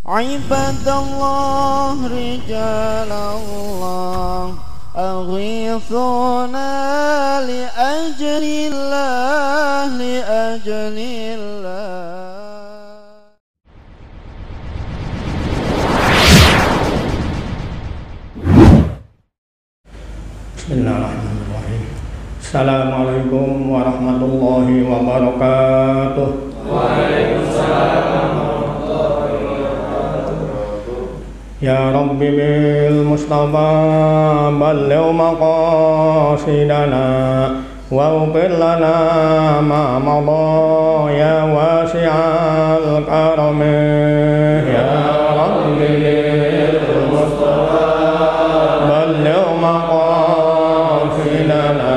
Ibadallah rijalallah aghithuna li ajlillah li ajlillah. Bismillahirrahmanirrahim. Assalamualaikum warahmatullahi wabarakatuh. Waalaikumsalam. Ya Rabbi bil Mustafa balligh maqasidana wa ughfir lana ma madha ya wasi'al karam. Ya Rabbi bil Mustafa balligh maqasidana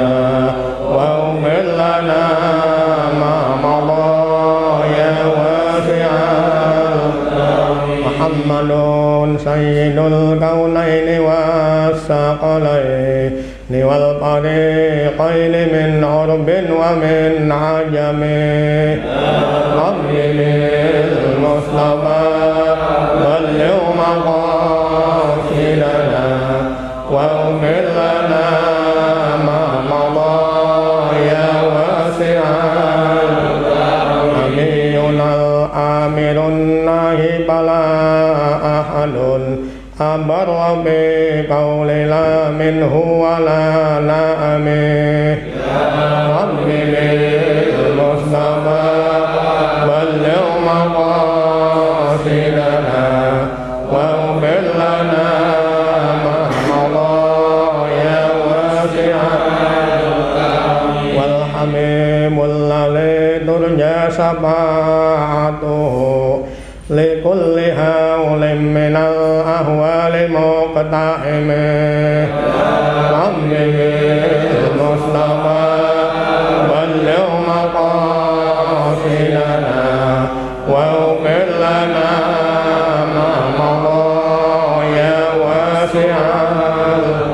wa ughfir lana ma madha ya wasi'al karam. Muhammadun sayyidul kaunaini wassaqalaini wal fariqaini min urbin wa min ajami. Rabbi bil Mustafa balligh maqasidana wa ughfir lana ma madha ya wasi'al karam. Amiyunal amirun nahi bala ahadun abarra bi qawli la minhu wa la na'ami. Rabbi bil Mustafa balligh maqasidana wa ughfir lana ma madha ya wasi'al karam. Wal hamimul ladzi turja syafa'atuhu likulli hawlin minal ahwali muqta'imi. Rabbi bil Mustafa balligh maqasidana wa ughfir lana ma madha ya wasi'al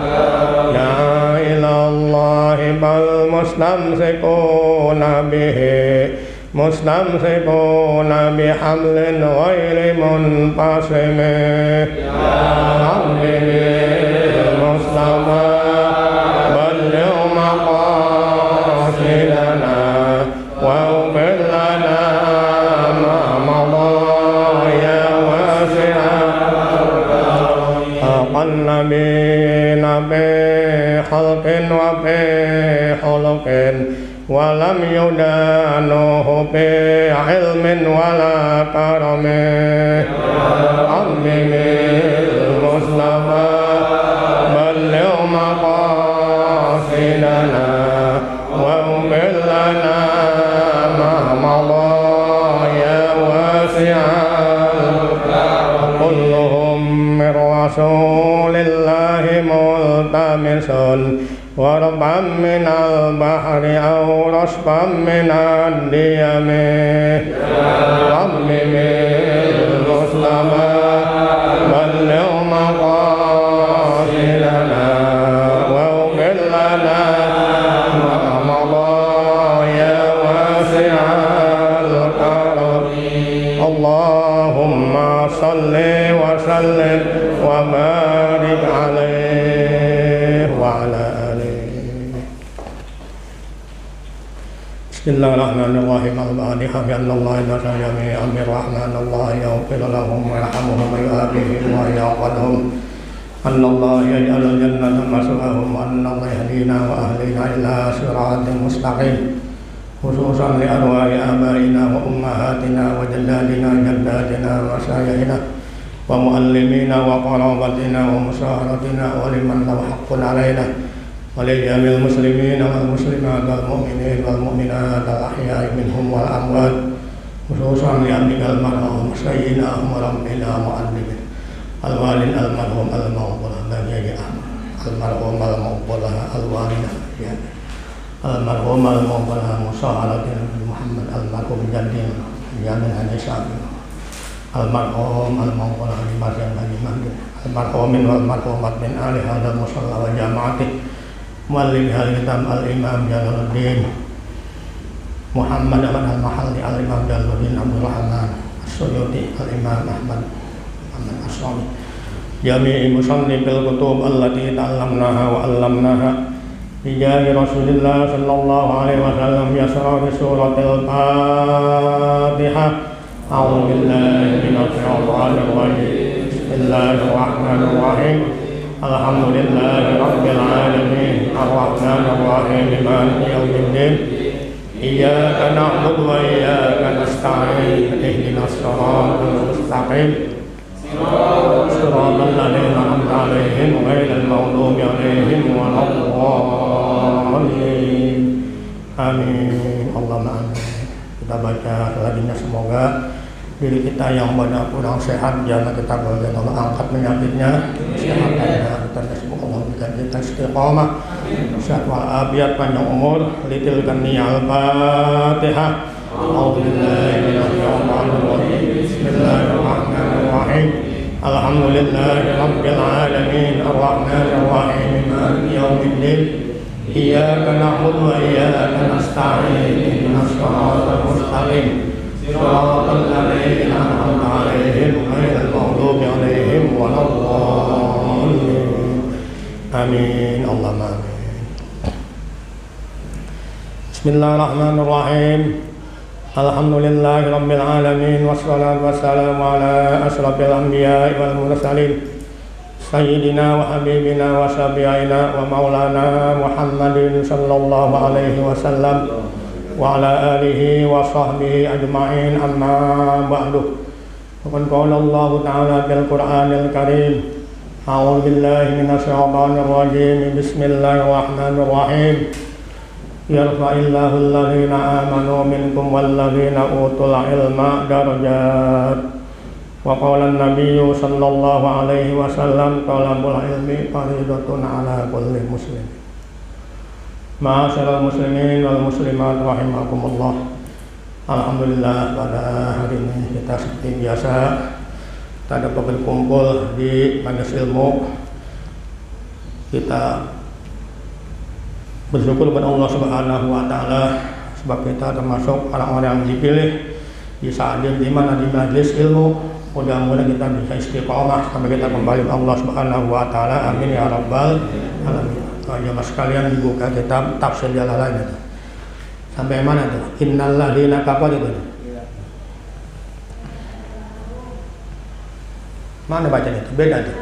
karam. La ilallahi bal mustamsikuna bihi mustamsikuna bihablin ghairi munqasimi. Rabbi bil Mustafa balligh maqasidana wa ughfir lana ma madha ya wasi'al karam. Aqan nabiyina bi khalqin wa bi khuluqin walam yudanuhu bi ilmin wala karami. Rabbi bil Mustafa balligh maqasidana wa ughfir lana ma madha ya wasi'al karam. Kulluhum min rasulillahi multamisun warban minal bahri aw rasban minad diyami. Rabbi bil Mustafa balligh maqasidana wa ughfir lana ma madha ya wasi'al karam. Allahumma salli wa sallim wa barik alaihi wa ala Bismillahirrahmanirrahim. Al-Fatihah. Ya Allah inna jami'a amir rahman Allah yaghfir lahum wa yarhamuhum wa yu'afihim wa yaqadhum. Anna Allah yaj'alul jannata maswahum wa anna Allah yahdina wa ahlina ila siratin mustaqim. Khususan li arwahi abaina wa ummahatina wa jaddadina jaddadina wa sayyidina wa muallimina wa qarabatina wa musyaratina wa liman lahu haqqun alaina ولجميع المسلمين والمسلمات والمؤمنين والمؤمنات الأحياء منهم والأموات خصوصا لأبيك المرحوم سيدنا وربنا معلمنا الوالد المرحوم المغفور بني أحمد المرحوم المغفور الوالد المرحوم المغفور مصاحبة محمد المرحوم جدنا جامع النساء المرحوم المغفور لمسجد بني مهدي المرحوم والمرحومات من آل هذا المصلى وجماعته muallif al-kitab al-imam Jalaluddin Muhammad Ahmad al-Mahalli al-imam Jalaluddin Abdul Rahman As-Suyuti al-imam Ahmad Muhammad Asrami jami'i musannifil kutub allati ta'allamnaha wa 'allamnaha bijahi Rasulillah sallallahu alaihi wasallam yasra bi suratil Fatihah. A'udzu billahi minasy syaithanir rajim. Bismillahirrahmanirrahim. Alhamdulillahi rabbil alamin arrahmanir rahim maliki yaumiddin. Iyyaka na'budu wa iyyaka nasta'in ihdinas siratal mustaqim siratal ladzina an'amta 'alaihim ghairil maghdubi 'alaihim waladdallin. Amin. Allahumma amin. Kita baca selanjutnya, semoga diri kita yang banyak kurang sehat, jangan kita bagian Allah angkat penyakitnya, kesehatannya kita semoga Allah berikan kita istiqamah, sehat walafiat, panjang umur. Litilkan niyal Fatihah. A'udzubillahi minasyaitonir rajim. Bismillahirrahmanirrahim. Alhamdulillahi rabbil alamin arrahmanir rahim maliki yaumiddin. Iyyaka na'budu wa iyyaka nasta'in ihdinas siratal mustaqim siratal ladzina an'amta 'alaihim ghairil maghdubi 'alaihim waladdallin. Amin. Allahumma amin. Bismillahirrahmanirrahim. Alhamdulillahi rabbil alamin wassalatu wassalamu ala asyrafil anbiya'i wal mursalin sayyidina wa habibina wa syafi'ina wa maulana Muhammadin sallallahu alaihi wasallam wa ala alihi wa sahbihi ajma'in, amma ba'du. Qad qala Allah ta'ala fil Qur'anil Karim. A'udzu billahi minasy syaithanir rajim. Bismillahirrahmanirrahim. Yarfa'illahu alladhina amanu minkum walladhina utul ilma darajat. Wa qala an-nabiyyu sallallahu alaihi wasallam talabul ilmi fardhatun ala kulli muslim. Ma'asyiral muslimin wal muslimat rahimakumullah. Alhamdulillah, pada hari ini kita seperti biasa kita dapat berkumpul di majelis ilmu. Kita bersyukur kepada Allah Subhanahu wa taala sebab kita termasuk orang-orang yang dipilih bisa hadir di mana di majelis ilmu. Mudah-mudahan kita bisa istiqomah sampai kita kembali ke Allah Subhanahu wa taala. Amin ya rabbal alamin. Jemaah sekalian, dibuka kitab tafsir Jalalain itu. Sampai mana tuh? Innal ladzina kafaru itu. Mana bacanya itu? Beda tuh.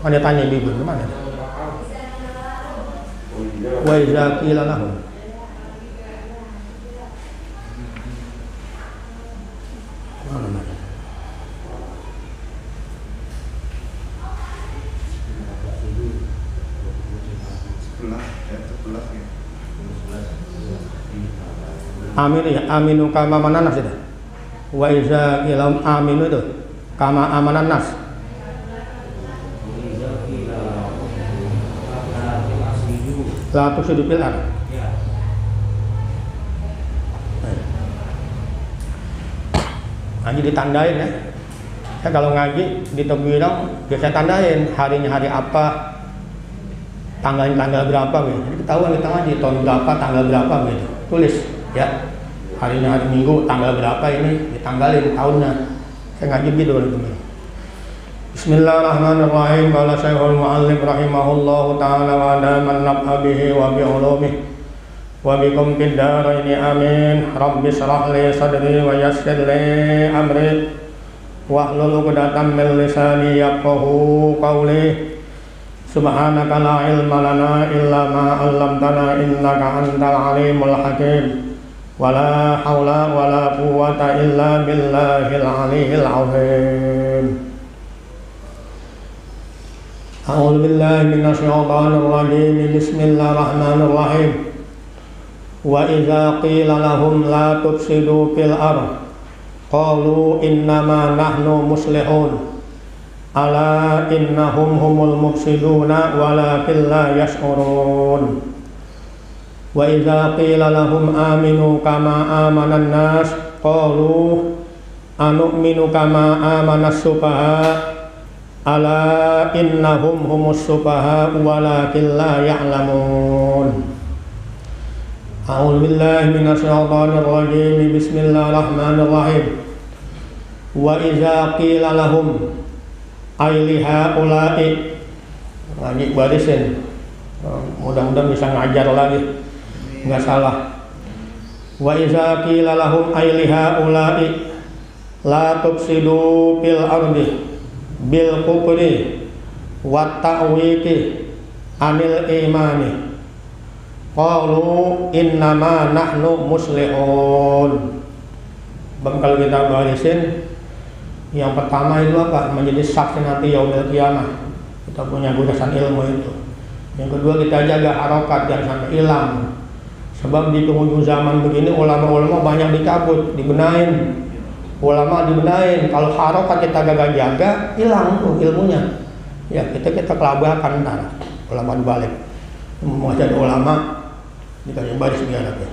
Mana tanya ibu mana? Wa iza qila lahum Amin ya, aminu kama mananas itu. Wa iza qila aminu itu kama amanan nas. La tusidu fil ardh. Ngaji ditandain ya. Saya kalau ngaji di Tebirang biasa tandain harinya hari apa, tanggal berapa gitu. Jadi ketahuan kita ngaji tahun berapa, tanggal berapa gitu. Tulis ya. Harinya hari Minggu, tanggal berapa ini ditanggalin tahunnya. Saya ngaji gitu gitu. Bismillahirrahmanirrahim. Qala Syekhul Mu'allif rahimahullahu ta'ala wa daman naf'a bihi wa bi ulumihi wa bikum fid dharaini amin. Rabbi shrah li sadri wa yassir li amri wahlul 'uqdatam min lisani yafqahu qawli. Subhanaka la ilma lana illa ma 'allamtana innaka antal alimul hakim. Wala haula wala quwwata illa billahil aliyyil azim. A'udzu billahi minasy syaithanir rajim. Bismillahirrahmanirrahim. Wa idza qila lahum la tufsidu fil ardh qalu innama nahnu muslihun ala innahum humul mufsiduna walakin la yash'urun. Wa idza qila lahum aminu kama amanan nas qalu anu'minu kama amanas sufaha ala innahum humus sufaha walakin la ya'lamun. A'udzu billahi minasy syaithanir rajim. Bismillahirrahmanirrahim. Wa iza qila lahum ailiha ulai, ngaji barisin, mudah-mudahan bisa ngajar lagi, nggak salah. Wa iza qila lahum ailiha ulai la tufsidu fil ardi bil kufri wa ta'wiki anil imani qalu innama nahnu muslihun. Kalau kita barisin, yang pertama itu apa? Menjadi saksi nanti yaumil qiyamah. Kita punya gagasan ilmu itu. Yang kedua, kita jaga harokat jangan sampai hilang. Sebab di penghujung zaman begini ulama-ulama banyak dicabut, dibenahin. Ulama dibenahin. Kalau harokat kita gagal jaga, hilang tuh ilmunya. Ya kita kelabakan ntar. Ulama dibalik. Mau jadi ulama dikasih baris biar apa?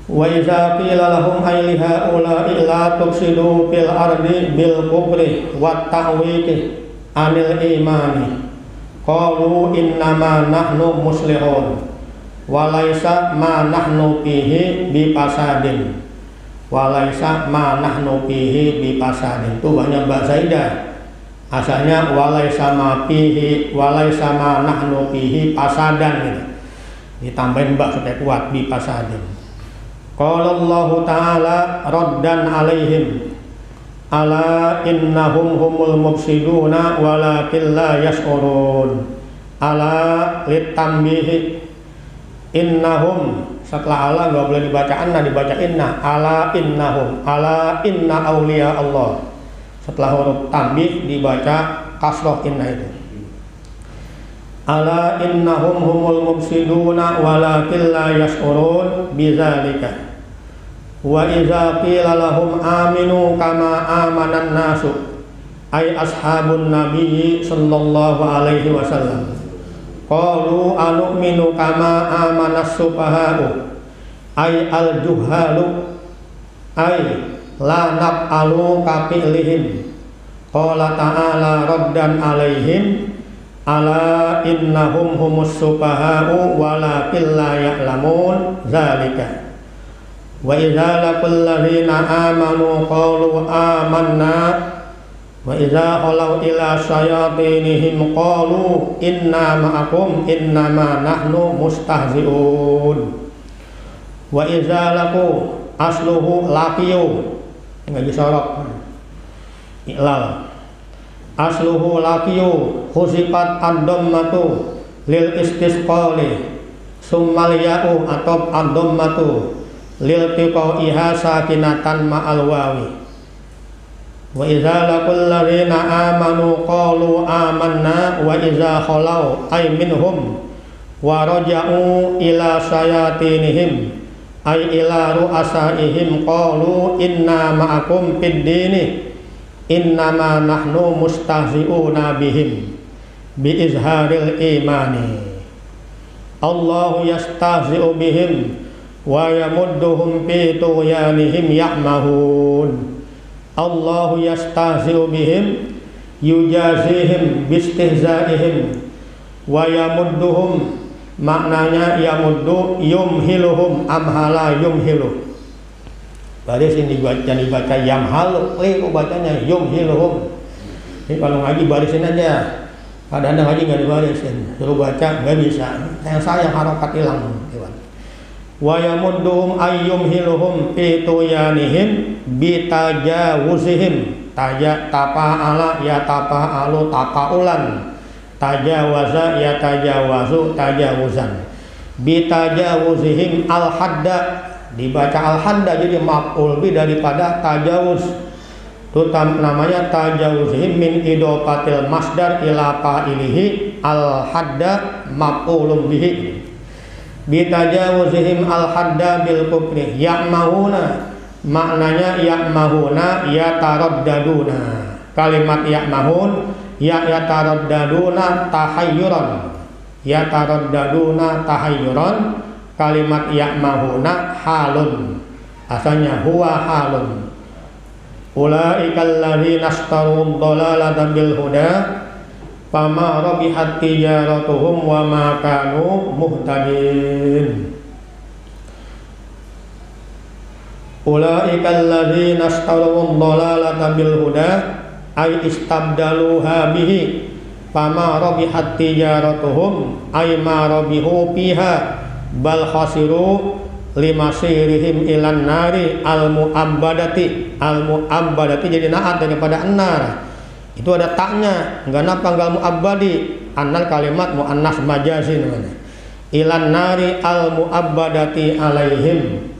Wa iza qila lahum ailiha ulai la tufsidu fil ardi bil kufri wa ta'wiki anil imani qalu innama nahnu muslihun wa laisa ma nahnu fihi bi fasadin wa laisa ma nahnu fihi bi fasadin. Itu banyak bahasa Zaidah. Asalnya wa laisa ma fihi wa laisa ma nahnu fihi fasadan gitu. Ditambahin mbak supaya kuat bi fasadin. Qala Allah Ta'ala raddan alaihim ala innahum humul mufsiduna walakin la yash'urun ala litambihi innahum. Setelah Allah nggak boleh dibaca anna, dibaca inna. Ala innahum, ala inna awliya Allah. Setelah huruf tambih dibaca kasroh inna itu. Ala innahum humul mufsiduna walakin la yash'urun bidzalika. Wa iza qila lahum aminu kama amanan nasu ay ashabun nabiyyi sallallahu alaihi wasallam qalu anu'minu kama amanas sufaha'u ay al-juhalu ay la naf'alu kafi'lihim. Qala ta'ala raddan alaihim ala innahum humus sufaha'u walakin la ya'lamun zalika. Wa idza laqul ladzina amanu qalu amanna wa idza khalau ila syayatinihim qalu inna ma'akum innama nahnu mustahzi'un. Wa idza laqu asluhu laqiyu, enggak disorot iklal. Asluhu laqiyu khusifat ad-dhammatu lil istisqali summal ya'u atau ad-dhammatu lil tiqaiha sakinatan ma'al wawi. Wa idza laqul ladzina amanu qalu amanna wa idza khalau ay minhum wa raja'u ila sayatinihim ay ila ru'asaihim qalu inna ma'akum fid dini innama nahnu mustahzi'una bihim bi izharil imani. Allahu yastahzi'u bihim wa yamudduhum fi tughyanihim ya'mahun. Allahu yastahzi'u bihim yujazihim bistihzaihim wa yamudduhum, maknanya yamuddu yumhiluhum amhala yumhilu. Baris ini dibaca yamhalu, kok bacanya yumhiluhum. Ini kalau ngaji barisin aja. Kadang-kadang ngaji nggak dibarisin, suruh baca nggak bisa. Yang saya harokat hilang. Wa yamudduhum ayyumhiluhum fi tuyanihim bitajawuzihim. Taja tapa'ala ya tapa'alu tapa'ulan, tajawaza ya tajawazu tajawuzan. Bitajawuzihim al-hadda, dibaca al-hadda jadi maf'ul bi daripada tajawuz. Itu namanya tajawuzihim min idopatil masdar ila fa'ilihi al-hadda maf'ulun bihi. Bitajawuzihim al-hadda bil kufri ya'mahuna, maknanya ya'mahuna yataraddaduna. Kalimat ya'mahun yataraddaduna tahayyuran, yataraddaduna tahayyuran. Kalimat ya'mahuna halun, asalnya huwa halun. Ulaikal ladzina ishtaru dhalalata bil huda fama rabihat tijaratuhum wa ma kanu muhtadin. Ulaikal ladzina ishtaraw ad-dhalalata bil huda ay istabdaluha bihi fama rabihat tijaratuhum ay ma rabihu fiha bal khasiru limasirihim ilan nari al mu'abbadati jadi naat daripada an-nar. Itu ada taknya, enggak panggal mu'abbadi, annal kalimat muannas majazi namanya. Ilan nari al mu'abbadati alaihim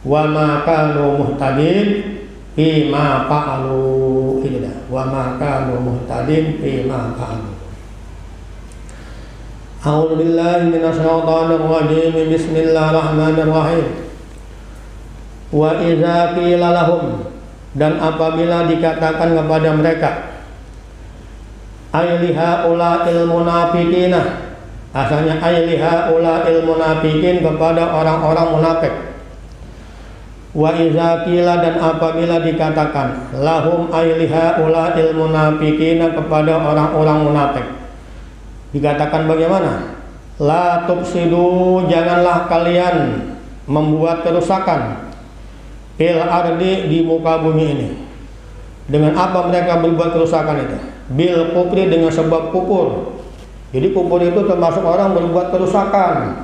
wa ma kanu muhtadin bima fa'alu. Wa ma kanu muhtadin bima fa'alu. A'udzu billahi minasy syaithanir rajim. Bismillahirrahmanirrahim. Wa idza qila lahum, dan apabila dikatakan kepada mereka, ayliha ula'il munafiqina, asalnya ayliha ula'il munafiqin, kepada orang-orang munafik. Wa idza qila, dan apabila dikatakan lahum ayliha ula'il munafiqina, kepada orang-orang munafik, dikatakan bagaimana? La tufsidu, janganlah kalian membuat kerusakan fil ardi, di muka bumi ini. Dengan apa mereka berbuat kerusakan itu? Bil kufri, dengan sebab kufur. Jadi kufur itu termasuk orang berbuat kerusakan.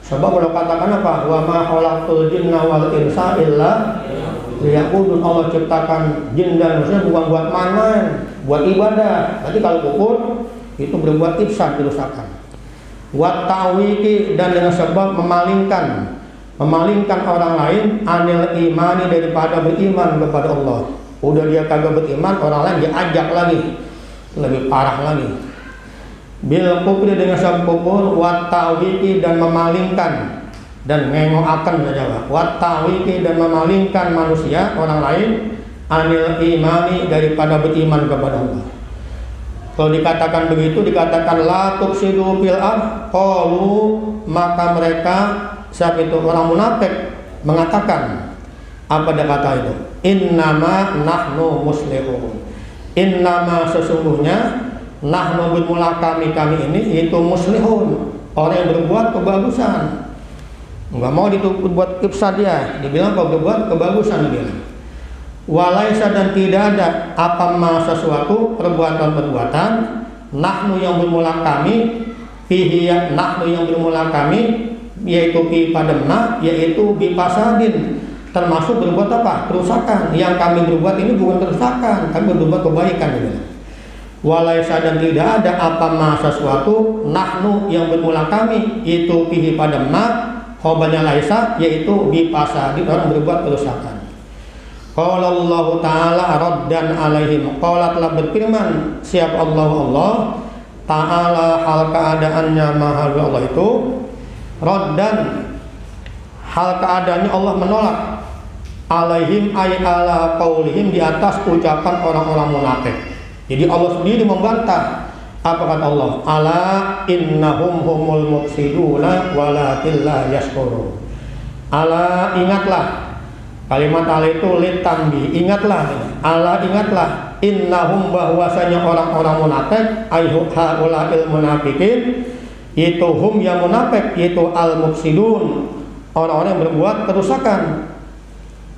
Sebab kalau katakan apa? Wa ma khalaqtul jinna wal insa illa liya'budun. Allah ciptakan jin dan manusia bukan buat main, buat ibadah. Jadi kalau kufur itu berbuat ifsad, kerusakan. Wa ta'wiki, dan dengan sebab memalingkan orang lain anil imani, daripada beriman kepada Allah. Udah dia kagak beriman, orang lain diajak lagi, lebih parah lagi. Bil kufri, dengan sebab kufur. Wa ta'wiki, dan memalingkan dan mengoakan saja. Wa ta'wiki, dan memalingkan manusia, orang lain anil imani, daripada beriman kepada Allah. Kalau dikatakan begitu, dikatakan la tufsidu fil ard, qalu, maka mereka, siapa itu orang munafik, mengatakan apa dia kata itu? Innama nahnu muslihun. Innama, sesungguhnya, nahnu bermula kami ini itu muslihun, orang yang berbuat kebagusan. Enggak mau dibuat ifsad dia, dibilang kalau berbuat kebagusan dibilang. Walaisa, dan tidak ada apa sesuatu perbuatan-perbuatan nahnu yang bermula kami fihi, nahnu yang bermula kami, yaitu fi padamna, yaitu bi fasadin, termasuk berbuat apa? Kerusakan. Yang kami berbuat ini bukan kerusakan, kami berbuat kebaikan juga. Walaisa, dan tidak ada apa sesuatu nahnu yang bermula kami, itu fihi padamna, khobarnya laisa, yaitu bi fasadin, orang berbuat kerusakan. Qala Allah Ta'ala raddan alaihim, qala telah berfirman siapa Allah Ta'ala, hal keadaannya maha Allah itu, raddan, hal keadaannya Allah menolak, alaihim ay ala qaulihim, di atas ucapan orang-orang munafik. Jadi Allah sendiri membantah. Apa kata Allah? Ala innahum humul mufsiduna walakin la yashkurun. Ala, ingatlah. Kalimat ala itu litambi, ingatlah. Ala, ingatlah. Innahum, bahwasanya orang-orang munafik, ayhu haula'il munafikin, itu hum yang munafik, itu al mufsidun, orang-orang yang berbuat kerusakan.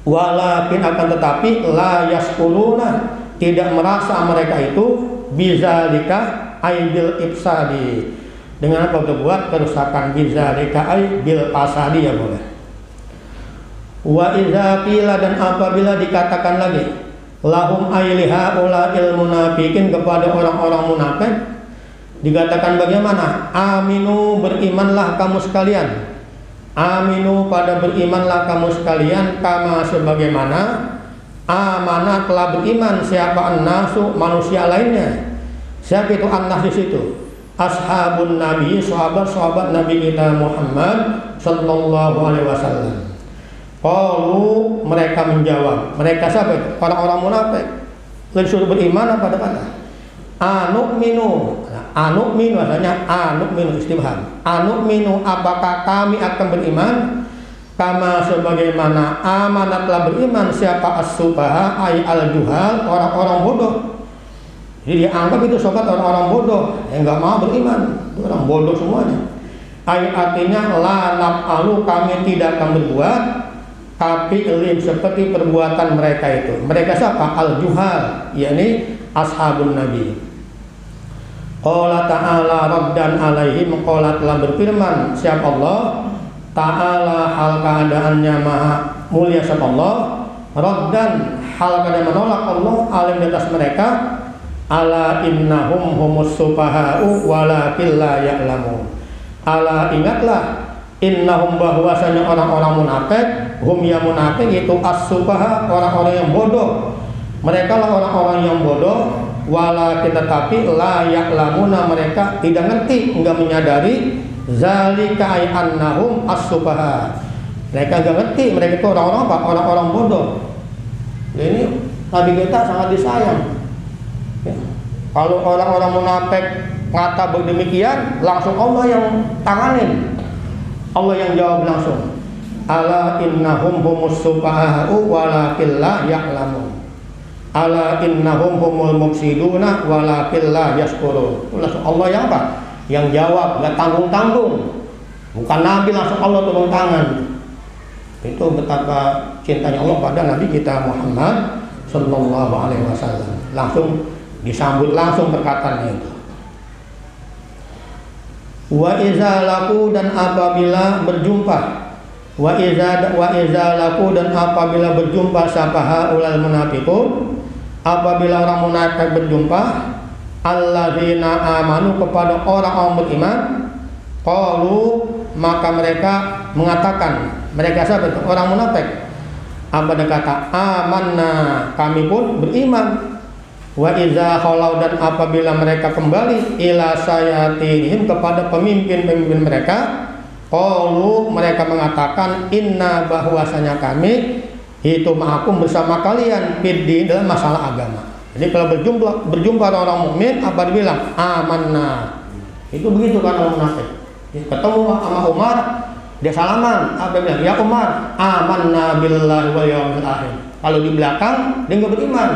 Walakin, akan tetapi, la yaskuruna, tidak merasa mereka itu bizalika ay bil ifsadi, dengan apa berbuat kerusakan. Bizalika ay bil fasadi, ya boleh. Wa idza qila, dan apabila dikatakan lagi lahum ayliha ula'il munafikin, kepada orang-orang munafik, dikatakan bagaimana? Aminu, berimanlah kamu sekalian. Aminu, pada berimanlah kamu sekalian, kama, sebagaimana amanah telah beriman siapa an-nasu, manusia lainnya. Siapa itu an-nas di situ? Ashabun Nabi, sahabat-sahabat Nabi kita Muhammad sallallahu alaihi wasallam. Qalu, mereka menjawab. Mereka siapa itu? Orang-orang munafik. Disuruh beriman apa kata? Anu'minu. Anu'minu artinya anu'minu istifham. Anu'minu, apakah kami akan beriman? Kama, sebagaimana amanat telah beriman siapa as-subaha ay al-juhal, orang-orang bodoh. Jadi dianggap itu sobat orang-orang bodoh yang enggak mau beriman. Itu orang bodoh semuanya. Ay, artinya la naf'alu, kami tidak akan berbuat tapi lim seperti perbuatan mereka itu. Mereka siapa? Al-juhal, yakni ashabun nabi. Qala ta'ala raddan alaihim, qala telah berfirman siapa Allah ta'ala hal keadaannya maha mulia siapa Allah, raddan hal keadaan menolak Allah alim di atas mereka, ala innahum humus sufaha'u walakin la ya'lamun. Ala ingatlah, innahum bahwasanya orang-orang munafik, hum ya munafik itu as-sufaha, orang-orang yang bodoh. Mereka lah orang-orang yang bodoh, walakin tetapi la ya'lamuna, mereka tidak ngerti, enggak menyadari, zalika ay annahum as-sufaha. Mereka enggak ngerti, mereka itu orang-orang apa? Orang-orang bodoh. Ini Nabi kita sangat disayang. Ya. Kalau orang-orang munafik ngata demikian, langsung Allah yang tanganin. Allah yang jawab langsung. Ala innahum humus sufaha'u walakin la ya'lamun. Ala innahum humul mufsiduna walakin la yashkurun. Langsung Allah yang apa? Yang jawab, enggak tanggung-tanggung. Bukan Nabi, langsung Allah turun tangan. Itu betapa cintanya Allah pada Nabi kita Muhammad sallallahu alaihi wasallam. Langsung disambut langsung perkataannya itu. Wa iza laku, dan apabila berjumpa, wa iza laku, dan apabila berjumpa sapaha ulal munafiqun, apabila orang munafik berjumpa, alladzina amanu, kepada orang-orang beriman, qalu, maka mereka mengatakan, mereka siapa itu? Orang munafik. Apa dia kata? Amanna, kami pun beriman. Wa iza khalau, dan apabila mereka kembali ila sayatinihim, kepada pemimpin-pemimpin mereka, qalu, mereka mengatakan, inna, bahwasanya kami itu ma'akum, bersama kalian, fid dalam masalah agama. Jadi kalau berjumpa orang mukmin, apa dibilang? Amanna. Itu begitu kan orang munafik. Ketemu sama Umar, dia salaman, apa bilang? Ya Umar, amanna billahi wal yawmil akhir. Kalau di belakang dia enggak beriman.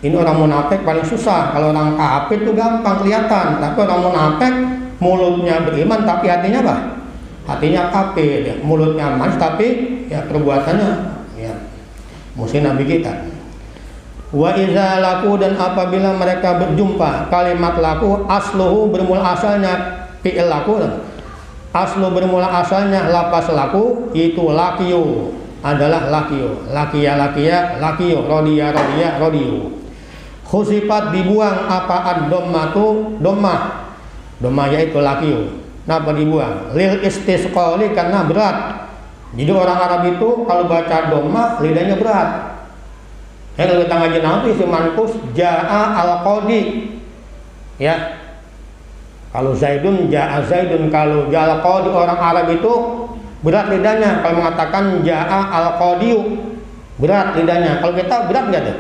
Ini orang munafik paling susah. Kalau orang kafir itu gampang kelihatan, tapi orang munafik mulutnya beriman tapi hatinya apa? Hatinya kafir, ya. Mulutnya manis tapi ya perbuatannya ya musuh Nabi kita. Wa iza laku, dan apabila mereka berjumpa, kalimat laku asluhu bermula asalnya fi'il laku, aslu bermula asalnya lapas laku itu lakiyu, adalah lakiyu, lakiya lakiyu, rodiya rodiyu. Khusifat, dibuang apa ad-dhammatu, dhammah yaitu lakiyu. Kenapa dibuang? Lil istisqali, karena berat. Jadi orang Arab itu kalau baca dhammah lidahnya berat. Kalau kita ngaji nahwu itu mankus jaa al-qadi. Ya. Kalau Zaidun jaa Zaidun, kalau jaa al-qadi orang Arab itu berat lidahnya. Kalau mengatakan jaa al-qadiyu, berat lidahnya. Kalau kita berat enggak tuh?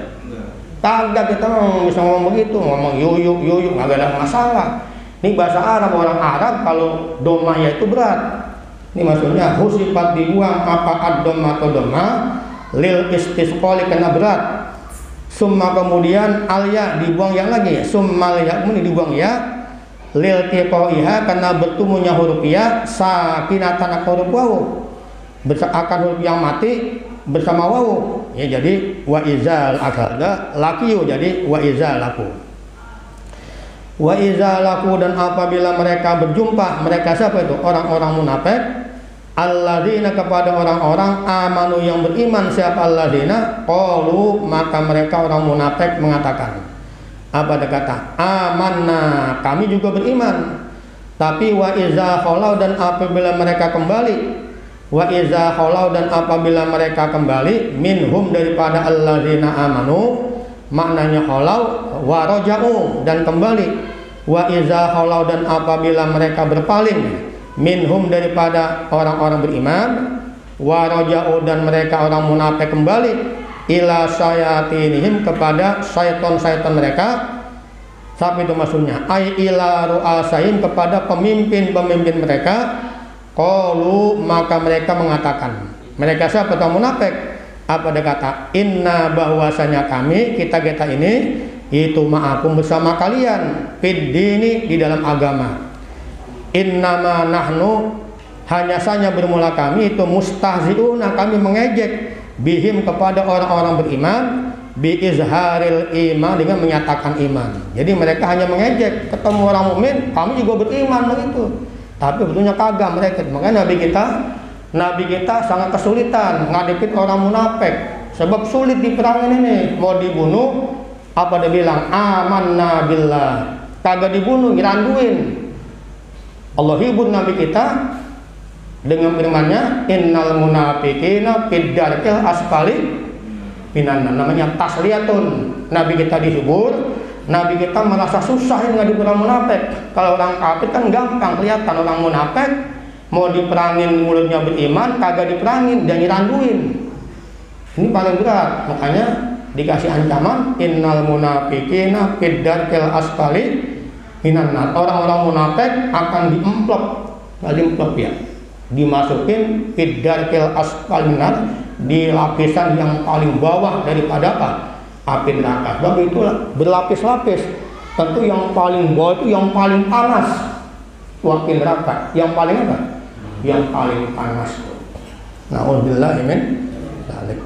Kagak, kita bisa ngomong begitu, ngomong yuyuk, nggak ada masalah. Ini bahasa Arab, orang Arab kalau domanya itu berat. Ini maksudnya husifat, dibuang apa ad-dhammah atau dhammah lil istisqali, karena berat. Summa, kemudian alya, dibuang yang lagi. Summal ya, kemudian dibuang ya. Lil tiqaiha, karena bertemunya huruf ya, sakinatan atau huruf wawu. Akan huruf yang mati bersama wawu. Ya, jadi wa izal akada lakiyu, jadi wa izal laku. Wa izal laku, dan apabila mereka berjumpa, mereka siapa itu? Orang-orang munafik. Alladzina, kepada orang-orang amanu yang beriman, siapa alladzina? Qalu, maka mereka orang munafik mengatakan, apa dia kata? Amanna, kami juga beriman. Tapi wa iza khalau, dan apabila mereka kembali, wa iza khalau, dan apabila mereka kembali, minhum, daripada alladzina amanu, maknanya khalau, wa raja'u, dan kembali. Wa iza khalau, dan apabila mereka berpaling, minhum, daripada orang-orang beriman, wa raja'u, dan mereka orang munafik kembali, ila sayatinihim, kepada syaitan-syaitan mereka. Sampai itu maksudnya, ay ila ru'asain, kepada pemimpin-pemimpin mereka. Qalu, maka mereka mengatakan, mereka siapa? Orang munafik. Apa dia kata? Inna, bahwasanya kami, kita ini itu ma'akum, bersama kalian, fid dini, di dalam agama. Innama nahnu, hanya saja bermula kami itu mustahzi'una, kami mengejek bihim kepada orang-orang beriman, bi izharil iman, dengan menyatakan iman. Jadi mereka hanya mengejek, ketemu orang mukmin, kami juga beriman begitu. Tapi betulnya kagak mereka. Makanya Nabi kita sangat kesulitan ngadepin orang munafik. Sebab sulit di perang ini, mau dibunuh apa dia bilang amanna billah, kagak dibunuh, diranduin. Allah hibur Nabi kita dengan firman-Nya innal munafiqina fid darkil asfali minan, namanya tasliyatun. Nabi kita dihibur, Nabi kita merasa susah dengan diperang munafik. Kalau orang kafir kan gampang kelihatan, orang munafik mau diperangin mulutnya beriman kagak diperangin dan diranduin. Ini paling berat, makanya dikasih ancaman innal munafiqina fid darkil asfali minan nar. Orang-orang munafik akan diemplok ya, dimasukin fid darkil asfali minan, di lapisan yang paling bawah daripada apa? Api neraka. Sebab itulah berlapis-lapis. Tentu yang paling bawah itu yang paling panas, api neraka. Yang paling apa? Yang paling panas. Na'udzubillah min dzalik.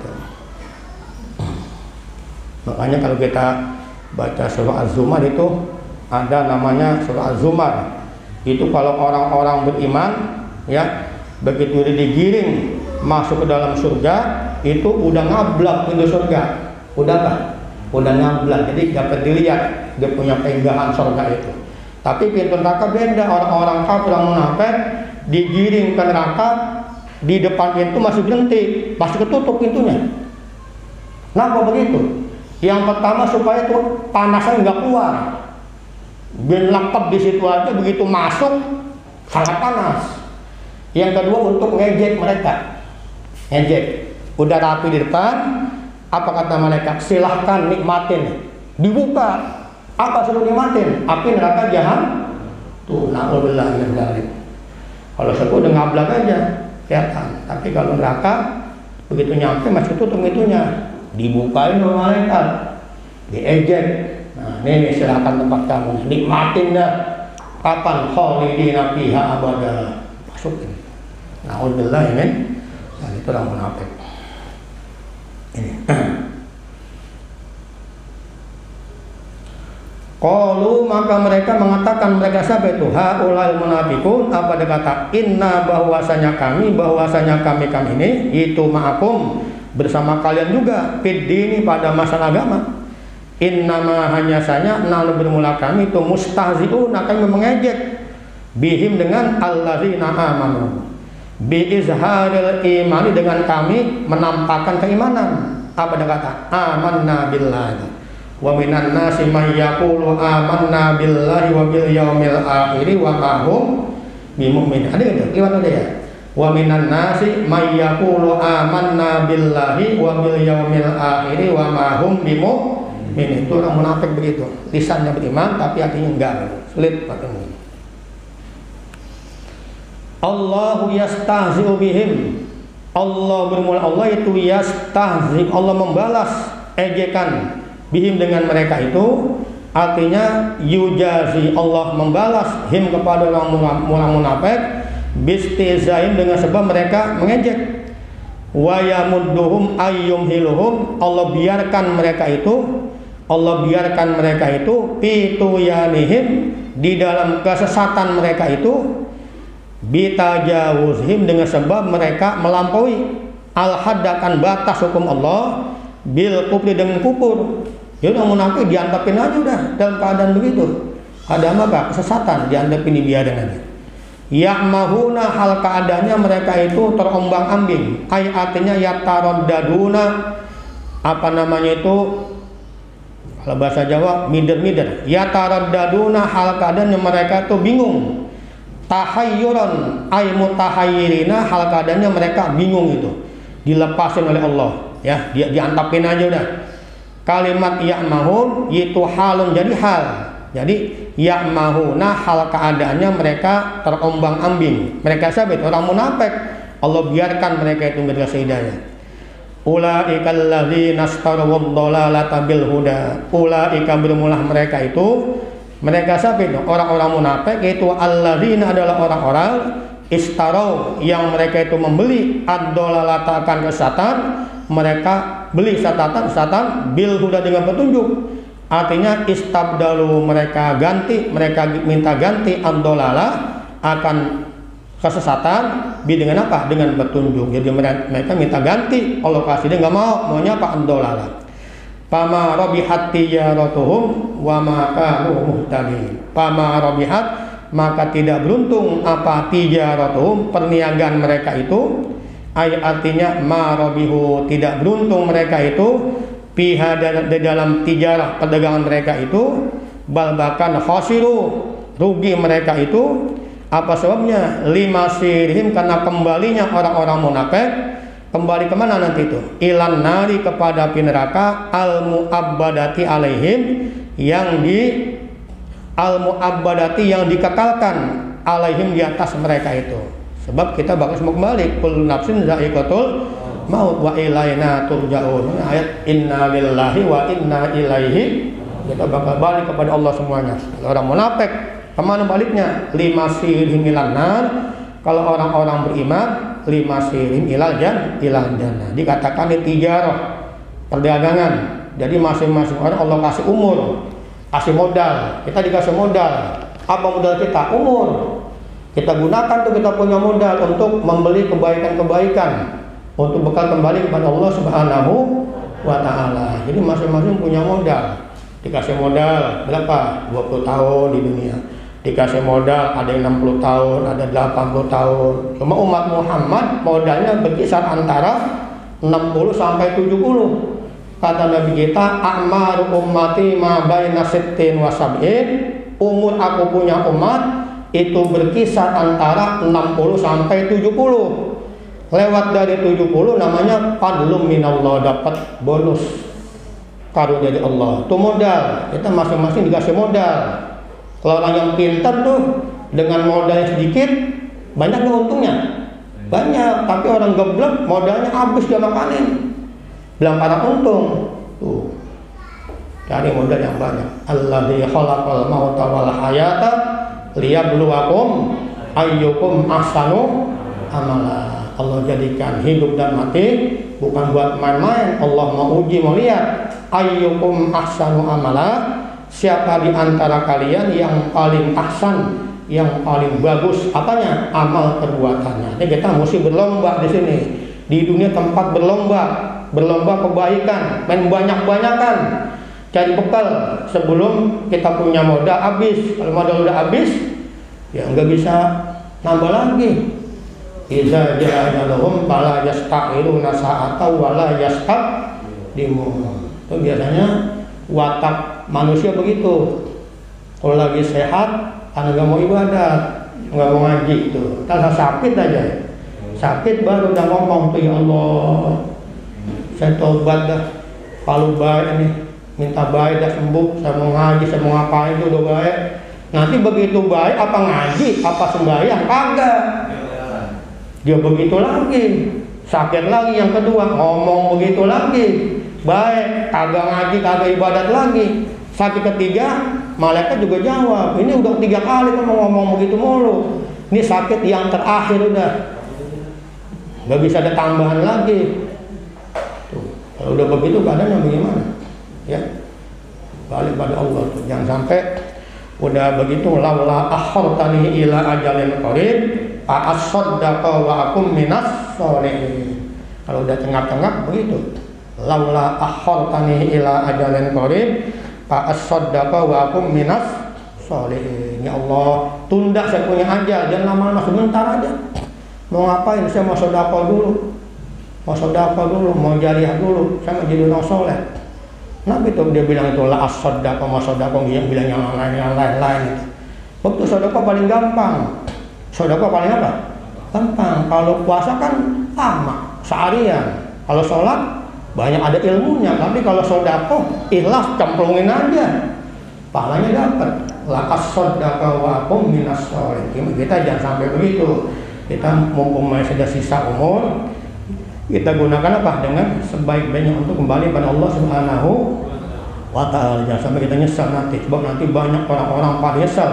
Makanya kalau kita baca surah Az-Zumar itu ada namanya surah Az-Zumar. Itu kalau orang-orang beriman ya, begitu digiring masuk ke dalam surga, itu udah ngablak pintu surga. Udah apa? Udah ngablak. Jadi dapat dilihat dia punya pegangan surga itu. Tapi pintu neraka beda. Orang-orang kafir, orang munafik digiring ke neraka, di depan pintu masih berhenti, pasti ketutup pintunya. Kenapa begitu? Yang pertama supaya itu panasnya nggak keluar, biar lengkap di situ aja, begitu masuk sangat panas. Yang kedua untuk ngejek mereka, ngejek. Udah rapi di depan, apa kata mereka? Silahkan nikmatin, dibuka. Apa suruh nikmatin? Api neraka jahan. Tuh, na'udzubillah min dzalik. Kalau seku udah ngablak aja, kelihatan. Tapi kalau neraka begitu nyampe masih tutup pintunya, dibukain oleh malaikat, diejek. Nah, ini silakan tempat kamu, nikmatin dah. Kapan khalidina fiha abada, masukin. Na'udzubillah min dzalik. Itu orang munafik. Ini. Qalu, maka mereka mengatakan, mereka siapa itu? Haulal munafiqun, apa dia kata? Inna, bahwasanya kami ini itu ma'akum, bersama kalian juga, fid dini, pada masalah agama. Innama, hanya saja nalu bermula kami itu mustahzi'un, akan mengejek bihim, dengan allazina amanu, bi izharil imani, dengan kami menampakkan keimanan. Apa dia kata? Amanna billahi wa minan nasi may yaqulu amanna billahi wa bil yaumil akhir wa ma hum bimumin. Ada gitu? Lihat ada ya. Wa minan nasi may yaqulu amanna billahi wa bil yaumil akhir wa ma hum bimumin. Itu orang munafik begitu. Lisannya beriman tapi hatinya enggak. Sulit katanya. Allahu yastahzi'u bihim. Allah bermula, Allah itu yastahzi', Allah membalas ejekan bihim, dengan mereka itu. Artinya yujazi, Allah membalas him, kepada orang munafik, bistizain, dengan sebab mereka mengejek. Wa yamudduhum ayyumhiluhum, Allah biarkan mereka itu fituyanihim, di dalam kesesatan mereka itu, bitajawuzhim, dengan sebab mereka melampaui al-haddakan, batas hukum Allah, bil kufri, dengan kufur. Jadi orang munafik diantepin aja udah dalam keadaan begitu. Ada apa? Kesesatan, diantepin, dibiarin aja. Ya'mahuna, hal keadaannya mereka itu terombang-ambing. Artinya yataraddaduna, apa namanya itu, kalau bahasa Jawa mider-mider. Yataraddaduna, hal keadaannya mereka itu bingung. Tahayyuran, ay mutahayyirina, hal keadaannya mereka bingung, itu dilepasin oleh Allah ya, dia diantapin aja udah. Kalimat ya'mahun itu halun, jadi hal. Jadi ya'mahuna, hal keadaannya mereka terombang-ambing. Mereka siapa itu? Orang munafik. Allah biarkan mereka itu dikasih hidayah. Ulaika alladzina astarwad dhalalata bil huda. Ulaika, bermulah mereka itu, mereka siapa itu? Orang-orang munafik, itu alladzina, adalah orang-orang, istarau yang mereka itu membeli ad-dolalata akan kesesatan, mereka beli sesatan bil huda dengan petunjuk. Artinya istabdalu, mereka minta ganti ad-dolala akan kesesatan bi dengan apa? Dengan petunjuk. Jadi mereka minta ganti, Allah kasih, dia nggak mau, maunya apa? Ad-dolala. Fama rabihat tijaratuhum wa ma kanu muhtadin. Fama rabihat, maka tidak beruntung apa tijaratuhum, perniagaan mereka itu. Artinya ma rabihu, tidak beruntung mereka itu piha di dalam tijarah, perdagangan mereka itu. Bal bahkan khasiru, rugi mereka itu. Apa sebabnya? Lima sirihim, karena kembalinya orang-orang munafik. Kembali kemana nanti itu? Ilan nari, kepada api neraka, al mu'abbadati alaihim, yang dikekalkan alaihim, di atas mereka itu. Sebab kita bakal semua kembali. Kullu nafsin za'iqatul maut wa ilaina turja'un. Ayat inna lillahi wa inna ilaihi, kita bakal balik kepada Allah semuanya. Orang munafik kemana baliknya? Lima sirihim ilan nar. Kalau orang-orang beriman, lima sirihim ilal jannah. Dikatakan di tijarah, perdagangan. Jadi masing-masing orang Allah kasih umur, kasih modal. Kita dikasih modal. Apa modal kita? Umur. Kita gunakan tuh, kita punya modal untuk membeli kebaikan-kebaikan, untuk bekal kembali kepada Allah Subhanahu wa ta'ala. Jadi masing-masing punya modal. Dikasih modal berapa? 20 tahun di dunia. Dikasih modal ada yang 60 tahun, ada 80 tahun. Cuma umat Muhammad modalnya berkisar antara 60 sampai 70. Kata Nabi kita, a'maru ummati ma baina sittin wa sab'in. Umur aku punya umat itu berkisar antara 60 sampai 70. Lewat dari 70 namanya fadlum minallah, dapat bonus karunia dari Allah. Itu modal. Kita masing-masing dikasih modal. Kalau orang yang pintar tuh dengan modal yang sedikit, banyak untungnya. Banyak, tapi orang geblek modalnya habis dia makanin. Bilang para untung. Tuh. Cari modal yang banyak. Alladzi khalaqal mauta wal hayata liyabluwakum ayyukum ahsanu amala. Allah jadikan hidup dan mati bukan buat main-main. Allah mau uji, mau lihat ayyukum ahsanu amala. Siapa di antara kalian yang paling ahsan, yang paling bagus apanya? Amal perbuatannya. Jadi kita mesti berlomba di sini. Di dunia tempat berlomba kebaikan, main banyak-banyakan. Cari bekal sebelum kita punya modal habis. Kalau modal udah habis, ya nggak bisa nambah lagi. Iza ja'alahum fala yasta'iruna sa'ata wala yastaqdimun. Itu biasanya watak manusia begitu. Kalau lagi sehat, karena nggak mau ibadah, nggak mau ngaji itu. Kalau sakit aja, sakit baru udah ngomong tuh, ya Allah, saya tobat dah. Kalau baik nih, minta baik dah, sembuh. Saya mau ngaji, saya mau ngapain itu udah baik. Nanti begitu baik, apa ngaji, apa sembahyang, kagak. Dia begitu lagi, sakit lagi yang kedua, ngomong begitu lagi. Baik, kagak ngaji, kagak ibadat lagi. Sakit ketiga, malaikat juga jawab, ini udah 3 kali kan ngomong begitu mulu. Ini sakit yang terakhir udah, nggak bisa ada tambahan lagi. Tuh, kalau udah begitu keadaannya bagaimana? Ya, balik pada Allah. Jangan sampai udah begitu, laula akhartani ila ajalin qarib fa asaddaqa wa akum minas sholihin. Kalau udah tengah-tengah begitu. Laula akhartani ila ajalin qarib fa asaddaqa wa akum minas sholihin. Ya Allah, tunda saya punya ajal, jangan lama-lama, sebentar aja. Mau ngapain? Saya mau sedekah dulu. Mau jariah dulu. Saya mau jadi orang soleh. Nabi itu dia bilang itu la as-sadaqah ma sadaqah, dia bilang yang lain. Waktu sedekah paling gampang. Sedekah paling apa? Gampang. Kalau puasa kan lama, seharian. Kalau sholat banyak ada ilmunya, tapi kalau sedekah ikhlas, cemplungin aja, pahalanya dapat. La as-sadaqah wa akum minas sholihin. Kita jangan sampai begitu. Kita mumpung masih ada sisa umur, kita gunakan apa? Dengan sebaik-baiknya untuk kembali pada Allah Subhanahu wa ta'ala. Jangan sampai kita nyesal nanti. Sebab nanti banyak orang-orang pada nyesal.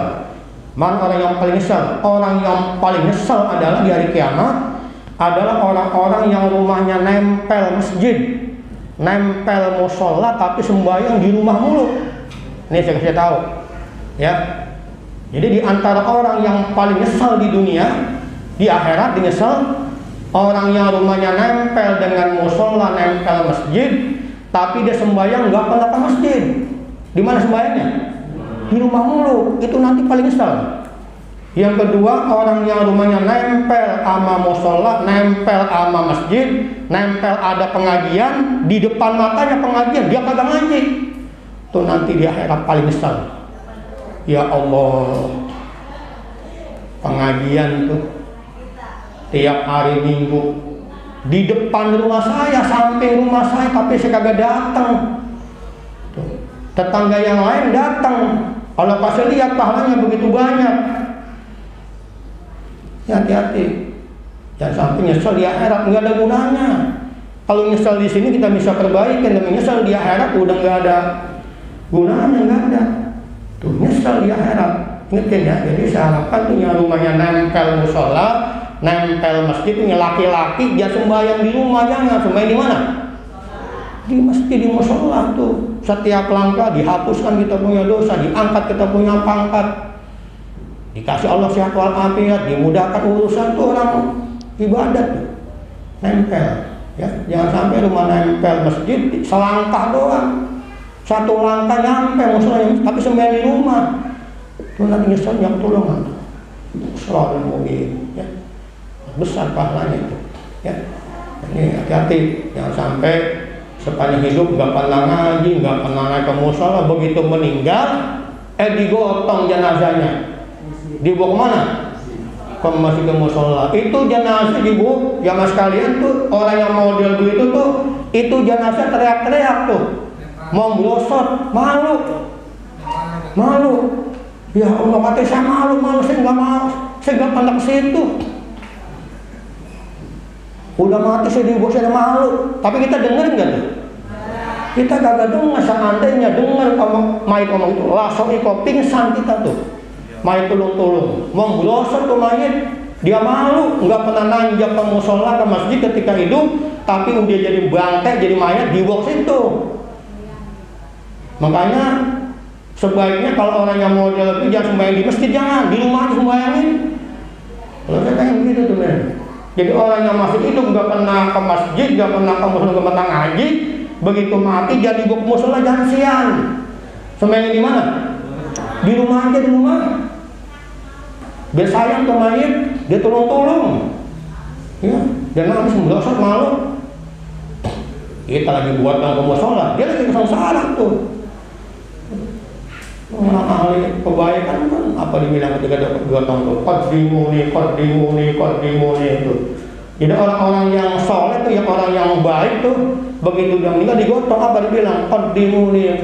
Mana orang yang paling nyesal? Orang yang paling nyesal adalah di hari kiamat adalah orang-orang yang rumahnya nempel masjid, nempel musola, tapi sembahyang di rumah mulu. Ini saya kasih tahu, ya. Jadi di antara orang yang paling nyesal di dunia, di akhirat dinyesal orang yang rumahnya nempel dengan musola, nempel masjid, tapi dia sembahyang nggak pernah ke masjid. Di mana sembahyangnya? Di rumah mulu. Itu nanti paling nyesal. Yang kedua, orang yang rumahnya nempel sama musola, nempel sama masjid, nempel ada pengajian, di depan matanya pengajian, dia kagak ngaji. Itu nanti di akhirat paling nyesal. Ya Allah, pengajian tuh tiap hari Minggu di depan rumah saya, samping rumah saya, tapi saya kagak datang. Tetangga yang lain datang. Kalau pas lihat pahalanya begitu banyak. Hati-hati, jangan sampai nyesel di akhirat, nggak ada gunanya. Kalau nyesel di sini kita bisa perbaikin, tapi nyesel di akhirat udah nggak ada gunanya, nggak ada. Tuh nyesel di akhirat, ingetin ya. Jadi saya harapkan punya rumahnya nempel musola, nempel masjid, punya laki-laki dia sembahyang di rumah, jangan sembahyang di mana? Di masjid, di musola tuh. Setiap langkah dihapuskan kita punya dosa, diangkat kita punya pangkat. Dikasih Allah sehat walafiat, dimudahkan urusan tuh orang ibadat, nempel, ya. Jangan sampai rumah nempel masjid selangkah doang, satu langkah nyampe musola, tapi sembahyang di rumah. Itu nanti nyesel yang tolongan, selalu mungkin, ya. Besar pahalanya itu, ya. Ini hati-hati, jangan sampai sepanjang hidup nggak pernah ngaji, nggak pernah naik ke musola, begitu meninggal, digotong jenazahnya. Dibawa kemana? Ke masjid, ke musola. Itu jenazah dibawa, ya mas kalian tuh orang yang model begitu tuh, itu jenazah teriak-teriak tuh, mau blosot, malu. Ya Allah, katanya saya malu, saya nggak mau, saya nggak pernah ke situ. Udah mati saya dibawa, saya malu. Tapi kita dengerin nggak tuh? Kita kagak dengar. Seandainya dengar mayit ngomong itu, langsung ikut pingsan kita tuh. Mayit tulung-tulung, mau blosot tuh mayit, dia malu, nggak pernah nanjak ke musola, ke masjid ketika hidup, tapi udah jadi bangkai, jadi mayat dibawa situ. Makanya sebaiknya kalau orang yang model itu jangan sembahyang di masjid, jangan di rumah aja sembahyangin. Kalau saya pengen begitu tuh men. Jadi orang yang masuk itu nggak pernah ke masjid, nggak pernah ke musola, nggak pernah ngaji, begitu mati jadi dibawa ke musola, jangan siang. Sembahyang di mana? Di rumah aja, di rumah. Dia sayang ke mayit, dia tolong-tolong, ya, jangan habis blosot malu. Kita lagi buat ke musola, dia lagi kesengsara tuh. Orang ahli kebaikan kan apa dibilang ketika dua tahun tuh, qadimuni itu. Jadi orang-orang yang soleh tuh, yang orang yang baik tuh, begitu dia meninggal digotong, apa dibilang qadimuni,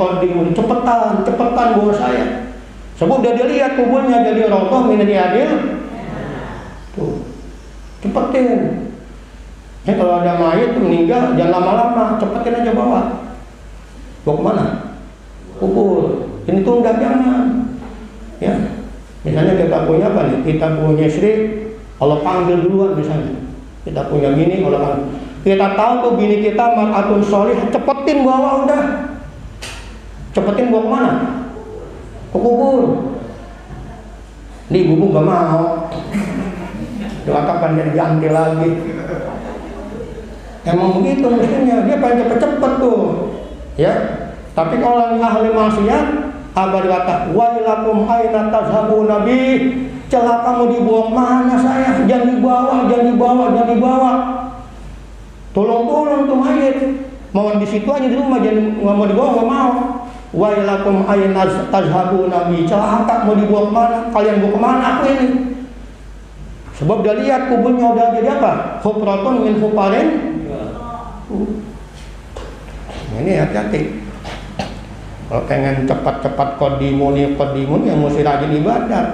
cepetan bawa saya. Sebab udah dia lihat kuburnya jadi rotoh minat diadil, tuh cepetin. Ya kalau ada mayat tuh meninggal jangan lama-lama, cepetin aja bawa. Bawa kemana? Kubur. Ini tunda jangan. Ya, misalnya kita punya apa nih? Kita punya istri, Allah panggil duluan misalnya. Kita punya bini, Allah panggil. Kita tahu tuh bini kita mar'atun sholih, cepetin bawa udah. Cepetin bawa kemana? Ke kubur. Ini ibu gak mau, doakan jadi ganti lagi. Emang begitu mestinya, dia pengen cepet-cepet tuh, ya. Tapi kalau yang ahli maksiat, abad kata, wailakum aina tazhabu nabi, celaka mau dibawa mana saya? Jangan dibawa. Tolong tuh mayit, mau di situ aja di rumah, jangan nggak mau dibawa, nggak mau. Wailakum aina tazhabu nabi, celaka mau dibawa kemana? Kalian bawa kemana aku ini? Sebab dia lihat kuburnya udah jadi apa? Hufratun min hufarin. Ini hati-hati. Kalau pengen cepat-cepat kodimuni yang mesti rajin ibadat.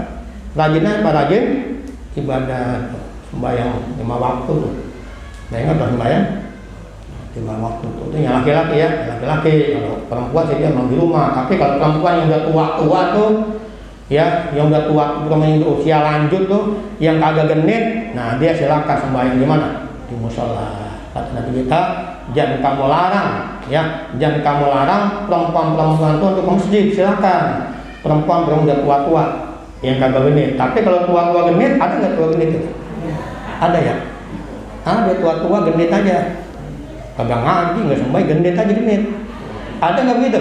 Rajin apa? Rajin ibadat. Sembahyang 5 waktu. Nah, ingat sembahyang 5 waktu. Itu yang laki-laki ya, laki-laki. Kalau perempuan sih dia memang di rumah. Tapi kalau perempuan yang udah tua tuh, ya, yang udah tua, yang usia lanjut tuh, yang kagak genit, nah dia silakan sembahyang di mana? Di musola. Kata Nabi kita, jangan kamu larang, ya, jangan kamu larang perempuan-perempuan itu untuk ke masjid, silakan. Perempuan udah tua-tua, yang kagak genit. Tapi kalau tua-tua genit, ada nggak tua genit itu? Ada ya? Ada tua-tua genit aja, kagak ngaji, nggak sembahyang, genit aja genit. Ada nggak begitu?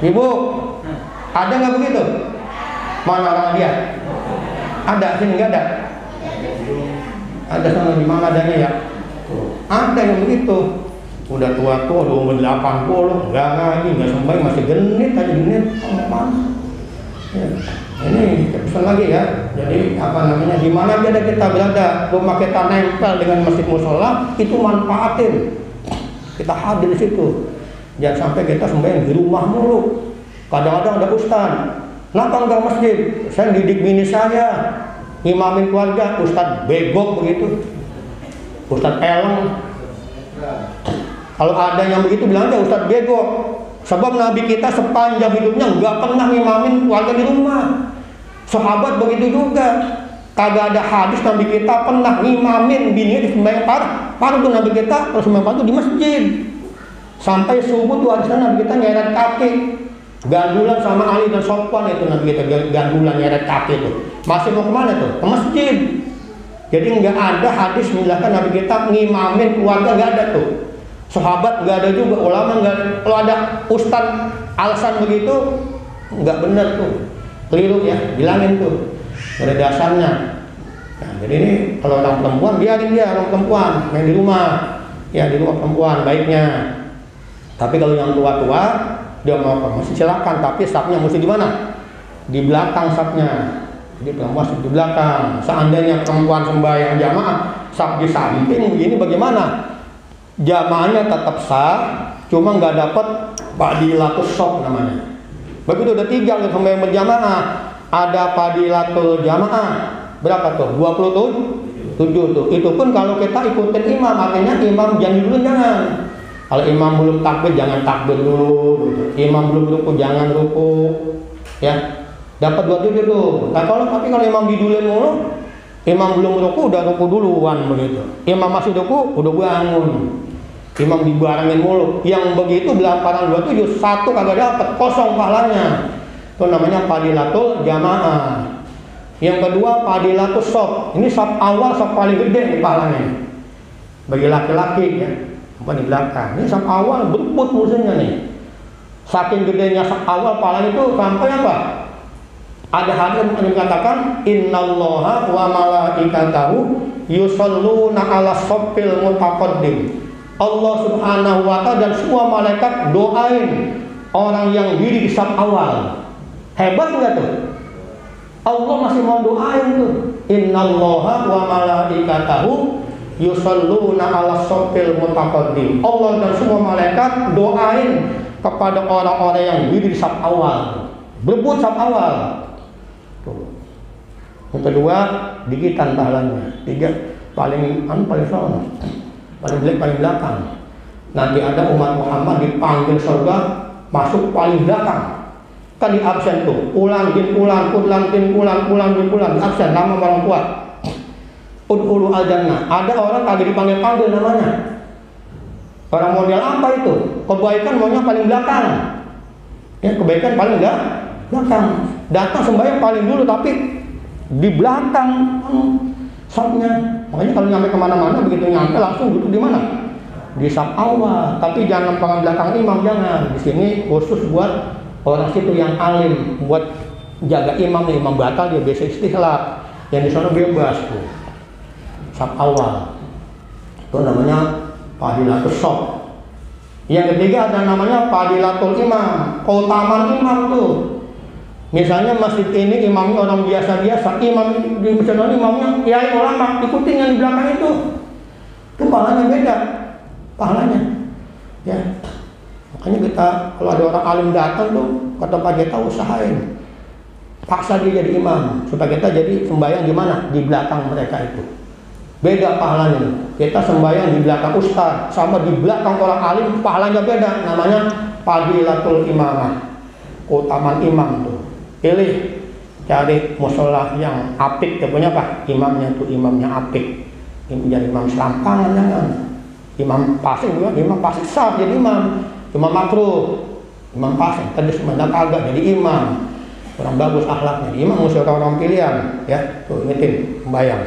Ibu, ada nggak begitu? Mana orang dia? Ada, sini nggak ada? Ada sana di mana adanya ya? Ada yang begitu. Udah tua-tua, udah umur 80, nggak ngaji, nggak sembahyang, masih genit aja genit. Ya. Ini pesan lagi ya. Jadi apa namanya? Di mana aja kita berada, rumah kita nempel dengan masjid musola, itu manfaatin. Kita hadir di situ. Jangan sampai kita sembahyang di rumah mulu. Kadang-kadang ada ustaz, kenapa enggak masjid? Saya didik bini saya, imamin keluarga, ustaz begok begitu, ustaz eleng. Kalau ada yang begitu bilang aja ustaz begok. Sebab Nabi kita sepanjang hidupnya nggak pernah ngimamin keluarga di rumah. Sahabat begitu juga. Kagak ada hadis Nabi kita pernah ngimamin bininya di sembahyang fardu Nabi kita kalau sembahyang fardu di masjid. Sampai subuh tuh hadisnya Nabi kita nyeret kaki, gandulan sama Ali dan Sofwan itu Nabi kita gandulan nyeret kaki itu. Masih mau kemana tuh? Ke masjid. Jadi nggak ada hadis menjelaskan Nabi kita ngimamin keluarga, nggak ada tuh. Sahabat nggak ada juga, ulama nggak ada. Kalau ada ustaz alasan begitu nggak benar tuh, keliru ya, bilangin tuh. Ada dasarnya. Nah, jadi ini kalau orang perempuan biarin dia orang perempuan main di rumah, ya di rumah perempuan baiknya. Tapi kalau yang tua-tua dia mau ke masjid silakan, tapi safnya mesti di mana? Di belakang safnya. Jadi perempuan di belakang. Seandainya perempuan sembahyang jamaah, saf di samping begini bagaimana? Jamaahnya tetap sah, cuma nggak dapat fadilatus shaf namanya. Begitu udah 3 kalau sembahyang berjamaah, ada fadilatul jamaah berapa tuh? 27 tuh. Itu pun kalau kita ikutin imam, artinya imam jangan dulu jangan. Kalau imam belum takbir jangan takbir dulu, gitu. Imam belum ruku jangan ruku, ya. Dapat 27 tuh. Nah, tapi kalau imam didulin mulu, imam belum ruku udah ruku duluan begitu. Imam masih ruku udah bangun. Imam dibarengin mulu. Yang begitu belaparan 27 satu kagak dapat, kosong pahalanya. Itu namanya fadilatul jamaah. Yang kedua fadilatus shaf. Ini shaf awal, shaf paling gede nih pahalanya. Bagi laki-laki ya. Apa di belakang. Ini shaf awal berebut musuhnya nih. Saking gedenya shaf awal pahalanya itu sampai apa? Ada hadis yang mengatakan innallaha wa malaikatahu yusholluna ala shaffil mutaqaddim. Allah Subhanahu wa ta'ala dan semua malaikat doain orang yang diri di shaf awal. Hebat enggak tuh? Allah masih mau doain tuh. Innallaha wa malaikatahu yusholluna ala shaffil mutaqaddim. Allah dan semua malaikat doain kepada orang-orang yang diri di shaf awal. Berebut shaf awal. Yang kedua, digitan pahalanya. 3 paling sono. Paling jelek paling belakang. Nanti ada umat Muhammad dipanggil surga masuk paling belakang. Kan di absen tuh, pulang bin pulang, pulang bin pulang, pulang bin pulang, di absen nama orang kuat. Udhulu al-jannah. Ada orang kagak dipanggil-panggil namanya. Orang model apa itu? Kebaikan maunya paling belakang. Ya, kebaikan paling belakang. Datang sembahyang paling dulu tapi di belakang safnya. Makanya kalau nyampe kemana-mana begitu nyampe langsung duduk di mana? Di saf awal. Tapi jangan paling belakang imam, jangan. Di sini khusus buat orang situ yang alim, buat jaga imam nih, imam batal dia biasa istihlal. Yang di sana bebas tuh. Saf awal. Itu namanya fadilatus shaf. Yang ketiga ada namanya fadilatul imam, keutamaan imam tuh. Misalnya masjid ini imamnya orang biasa-biasa, imam di masjid ini imamnya kiai ulama, ikutin yang di belakang itu pahalanya beda, pahalanya. Ya, makanya kita kalau ada orang alim datang tuh ke tempat kita usahain, paksa dia jadi imam supaya kita jadi sembahyang di mana? Di belakang mereka itu. Beda pahalanya. Kita sembahyang di belakang ustaz sama di belakang orang alim pahalanya beda. Namanya fadilatul imamah, keutamaan imam tuh. Pilih cari musola yang apik, punya apa? Imamnya tuh imamnya apik, jadi imam serampangan jangan. Imam pasing juga, imam pasing sah jadi imam, cuma makruh. Imam pasing tadi sebenarnya kagak jadi imam, kurang bagus akhlaknya. Imam mesti orang pilihan, ya. Tuh ingetin, bayang.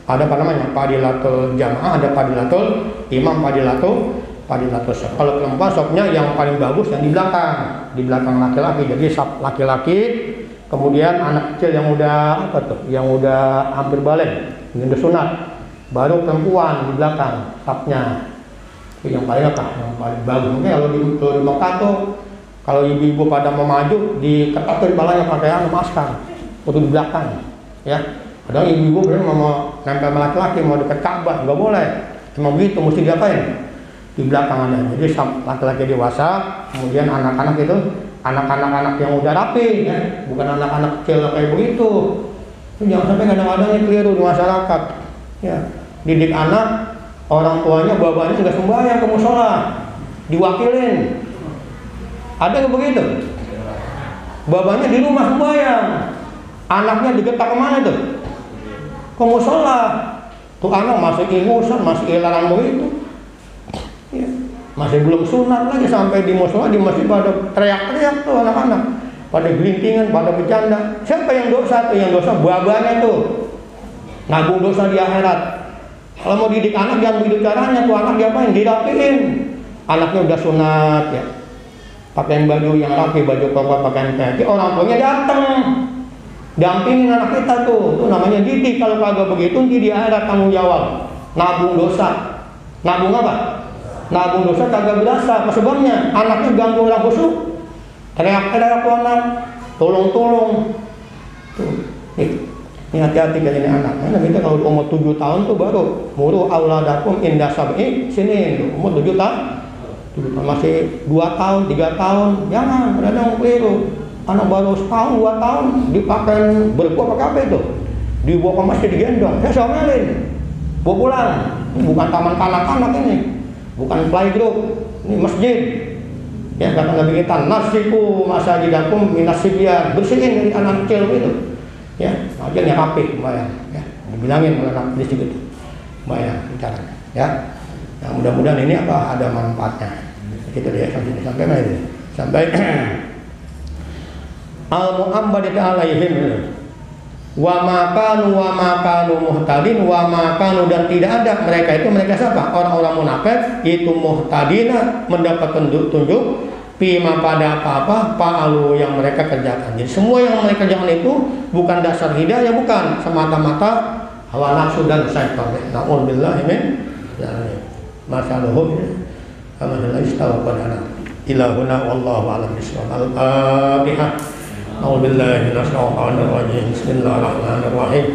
Ada apa namanya? Padilatul jamaah, ada padilatul imam, padilatul saf. Kalau perempuan safnya yang paling bagus yang di belakang laki-laki. Jadi saf laki-laki, kemudian anak kecil yang udah apa tuh? Yang udah hampir balik, yang udah sunat, baru perempuan di belakang safnya. Itu yang paling apa? Yang paling bagus. Mungkin kalau di Mekah tuh, kalau ibu-ibu pada mau maju diketok kepalanya pakai masker, untuk di belakang, ya. Padahal ibu-ibu bener mau nempel sama laki-laki, mau deket Ka'bah, nggak boleh. Cuma begitu, mesti diapain? Di belakang ada. Jadi laki-laki dewasa, kemudian anak-anak itu, anak-anak yang udah rapi, ya, bukan anak-anak kecil kayak begitu. Itu jangan sampai kadang-kadang ini keliru di masyarakat. Ya, didik anak, orang tuanya, bapaknya nggak sembahyang ke musola, diwakilin. Ada yang begitu? Bapaknya di rumah sembahyang, anaknya digetak kemana tuh? Ke musola. Tuh anak masih ingusan, masih ilaran begitu, ya. Masih belum sunat lagi, sampai di musola di masjid pada teriak-teriak tuh anak-anak, pada gelintingan, pada bercanda. Siapa yang dosa tuh? Yang dosa babanya tuh, nanggung dosa di akhirat. Kalau mau didik anak jangan begitu caranya tuh. Anak diapain? Dirapiin. Anaknya udah sunat, ya, pakaian baju yang rapi, baju koko, pakaian peci, orang tuanya datang dampingin anak kita tuh namanya didik. Kalau kagak begitu nanti di akhirat tanggung jawab, nabung dosa. Nabung apa? Nabung dosa kagak berasa. Apa sebabnya? Anaknya ganggu orang khusyuk, teriak-teriak anak, tolong tuh. Ini hati-hati kayak ini anak. Nah, kita kalau umur 7 tahun tuh baru muru auladakum inda sab'i sini, umur 7 tahun. Masih 2 tahun, 3 tahun, jangan, kadang keliru. Anak baru setahun, 2 tahun, dipakai berbuah pakai apa itu? Dibawa ke masjid, digendong, saya somelin, bawa pulang. Ini bukan taman kanak-kanak ini, bukan playgroup, ini masjid. Ya, kata Nabi kita, nasiku masajidakum minasibyan, bersihin dari anak kecil itu. Ya, ajarnya rapi, bayang. Ya, dibilangin oleh anak kecil itu, bayang caranya. Ya, nah, mudah-mudahan ini apa ada manfaatnya. Itu dia sampai al-mu'abbadati alaihim wa makanu muhtadin wa makanu, dan tidak ada mereka siapa? Orang-orang munafik itu muhtadina, mendapat tunjuk pima pada apa-apa fa'alu yang mereka kerjakan. Jadi semua yang mereka kerjakan itu bukan dasar hidayah, bukan, semata-mata hawa nafsu dan syaitan. Na'udzubillah min masaluhum alhamdulillah istawqadana ilahuna wallahu a'lam bishawab. Al-Fatihah. A'udzubillahi minasyaitonir rajim. Bismillahirrahmanirrahim.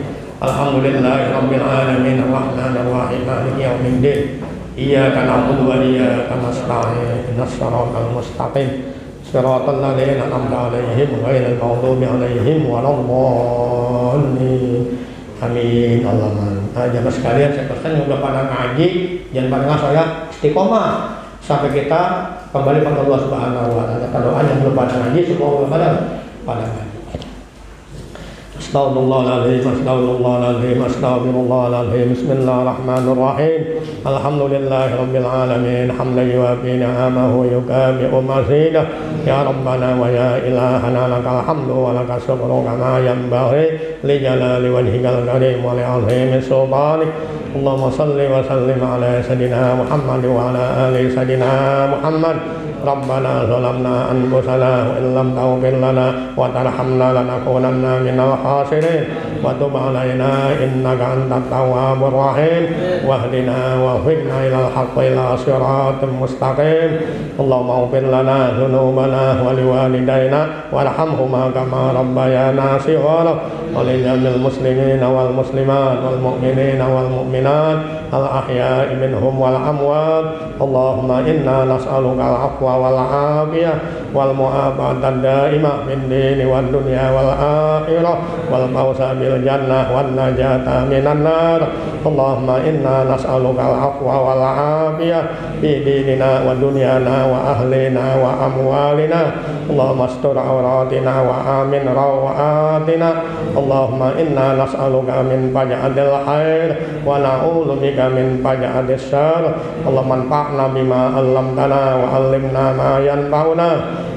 Alhamdulillahirabbil alamin arrahmanir rahim maliki yaumiddin. Iyyaka na'budu wa iyyaka nasta'in. Ihdinas siratal mustaqim. Shiratal ladzina an'amta 'alaihim ghairil maghdubi 'alaihim waladdallin. Amin. Allahumma. Jamaah sekalian, saya pesan yang udah pada ngaji, jangan pada ngasih ya, istiqomah sampai kita kembali pada Allah Subhanahu wa taala. Kalau ada yang belum pada ngaji, semua pada ngaji. Astagfirullahaladzim. Bismillahirrahmanirrahim. Alhamdulillahirabbil alamin. Hamdan yuwafi ni'amahu yukabi'u mazidah. Ya Rabbana wa ya ilahana lakal hamdu wa lakal syukru kama yanbaghi li jalali wajhikal karim wa li 'azimi sultanik. Allahumma salli wa sallim ala sayyidina Muhammad wa ala ali sayyidina Muhammad. Rabbana zalamna anfusana wa illam taghfir lana wa tarhamna lanakunanna minal khasirin wa tub 'alaina innaka antat tawwabur rahim wahdina wa waffiqna ilal haqqi ila siratal mustaqim. Allahumma ighfir lana dzunubana wa liwalidayna warhamhuma kama rabbayana shighara wa lil jamil muslimina wal muslimat wal mu'minina wal mu'minat al ahya'i minhum wal amwat. Allahumma inna nas'aluka al-'afwa wal afiyah wal mu'afadah daimah min dini wal dunya wal akhirah wal fawza bil jannah wan najata minan nar. اللهم إنا نسألك العفو والعافية في ديننا ودنيانا وأهلنا وأموالنا اللهم استر عوراتنا وآمن روعاتنا اللهم إنا نسألك من فجعة الخير ونعوذ بك من فجعة الشر اللهم انفعنا بما علمتنا وعلمنا ما ينفعنا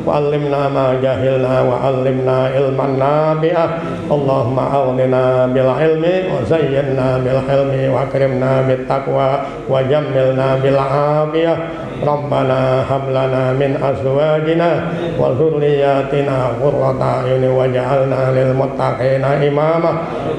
وعلمنا ما جهلنا وعلمنا علما نافعا اللهم أغننا بالعلم وزينا بالحلم وأكرمنا بالتقوى وجملنا بالعافية ربنا هب لنا من أزواجنا وذرياتنا قرة أعين واجعلنا للمتقين إماما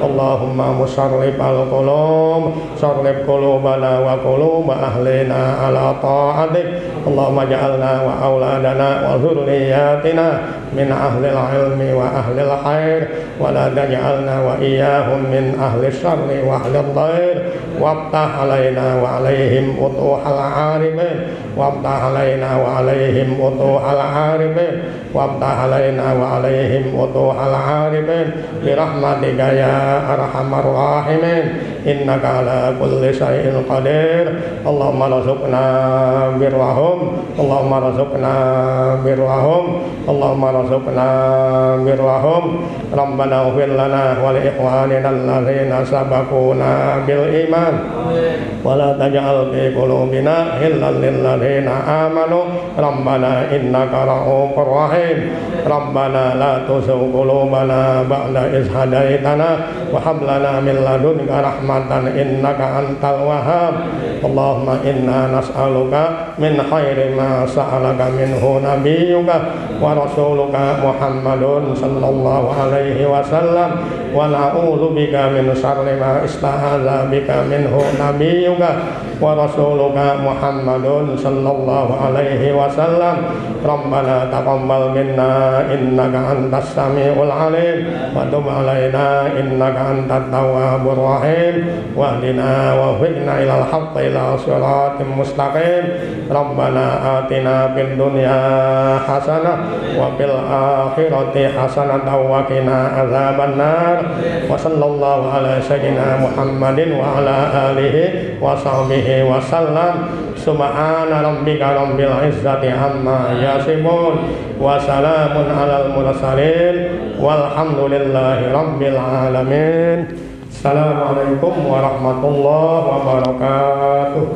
اللهم مصرف القلوب صرف قلوبنا وقلوب أهلنا على طاعتك اللهم اجعلنا وأولادنا وذرياتنا من أهل العلم وأهل الخير ولا تجعلنا وإياهم من أهل الشر وأهل الضير وافتح علينا وعليهم فتوح العارفين وافتح علينا وعليهم فتوح العارفين وافتح علينا وعليهم فتوح العارفين برحمتك يا أرحم الراحمين إنك على كل شيء قدير اللهم ارزقنا برهم اللهم ارزقنا برهم اللهم ارزقنا برهم ربنا اغفر لنا ولإخواننا الذين سبقونا بالإيمان ولا تجعل في قلوبنا غلا للذين آمنوا ربنا إنك رؤوف رحيم ربنا لا تزغ قلوبنا بعد إذ هديتنا وهب لنا من لدنك رحمة إنك أنت الوهاب اللهم إنا نسألك من خير ما سألك منه نبيك ورسولك محمد صلى الله عليه وسلم ونعوذ بك من شر ما استعاذ بك منه نبيك ورسولك محمد صلى الله عليه وسلم ربنا تقبل منا إنك أنت السميع العليم وتب علينا إنك أنت التواب الرحيم واهدنا ووفقنا إلى الحق إلى صراط مستقيم ربنا آتنا في الدنيا حسنة وفي الآخرة حسنة وقنا عذاب النار وصلى الله على سيدنا محمد وعلى آله وصحبه وسلم سبحان ربك رب العزة عما يصفون وسلام على المرسلين والحمد لله رب العالمين السلام عليكم ورحمة الله وبركاته